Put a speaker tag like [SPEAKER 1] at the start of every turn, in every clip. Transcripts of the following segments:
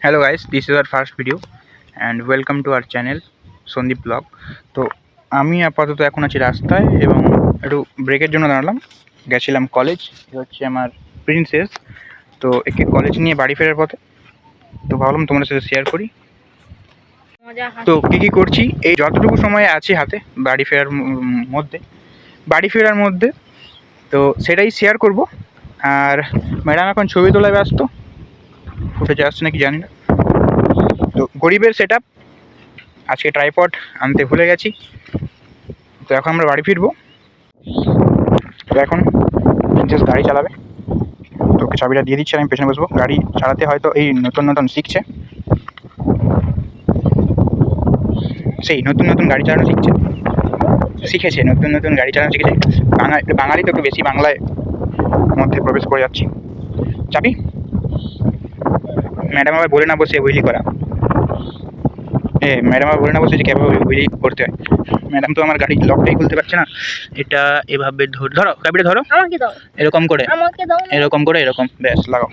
[SPEAKER 1] Hello guys, this is our first video and welcome to our channel Sandeep blog. তো আমি আপাতত এখন আছি রাস্তায় এবং একটু ব্রেকের জন্য দাঁড়ালাম। গেছিলাম কলেজ, হচ্ছে আমার প্রিন্সেস। তো একে কলেজ নিয়ে বাড়ি ফেরার পথে, তো ভাবলাম তোমাদের সাথে শেয়ার করি। তো কী করছি এই যতটুকু সময় আছে হাতে বাড়ি ফেরার মধ্যে, তো সেটাই শেয়ার করব। আর ম্যাডাম এখন ছবি তোলায় ব্যস্ত, ফুটেজে আসছে নাকি জানি না। তো গরিবের সেট আপ, আজকে ট্রাইপড আনতে ভুলে গেছি। তো এখন আমরা বাড়ি ফিরবো। তো এখন প্রিন্সেস গাড়ি চালাবে, তো ওকে চাবিটা দিয়ে দিচ্ছি, আমি পেছনে বসবো। গাড়ি চালাতে হয়তো এই নতুন শিখছে, নতুন গাড়ি চালানো শিখেছে নতুন গাড়ি চালানো শিখেছে। বাঙালি তো একটু বেশি বাংলায় মধ্যে প্রবেশ করে যাচ্ছি। চাবি ম্যাডাম আবার বলে না বসে হুইলি করা, ম্যাডাম আবার বলে না বসে যে কীভাবে হুইলি করতে হয়। ম্যাডাম তো আমার গাড়ির লকটাই খুলতে পারছে না। এটা এভাবে ধরো, চাবিটা ধরো, এরকম করে এরকম ব্যাস লাগাও।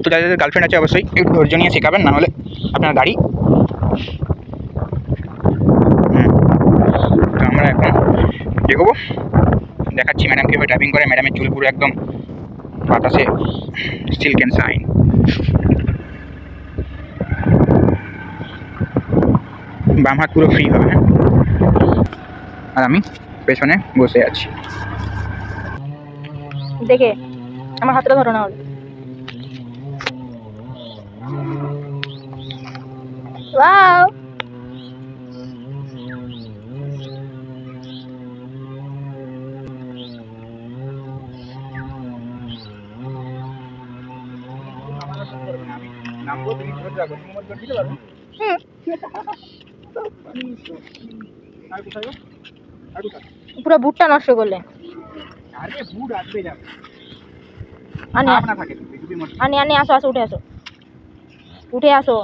[SPEAKER 1] তো যাদের গার্লফ্রেন্ড আছে অবশ্যই একটু ধৈর্য নিয়ে শেখাবেন, না হলে আপনার গাড়ি। তো আমরা এখন এগোবো, দেখাচ্ছি ম্যাডাম কীভাবে ড্রাইভিং করে। ম্যাডামের চুল পুরো একদম বাতাসে সিল্ক অ্যান্ড শাইন। বাম হাত পুরো ফ্রি হবে, আর আমি পেছনে বসে আছি।
[SPEAKER 2] দেখে আমার হাতটা ধরো না হলে। ওয়াও, পুরো বুটটা নষ্ট করলে। আনি আসো উঠে আসো।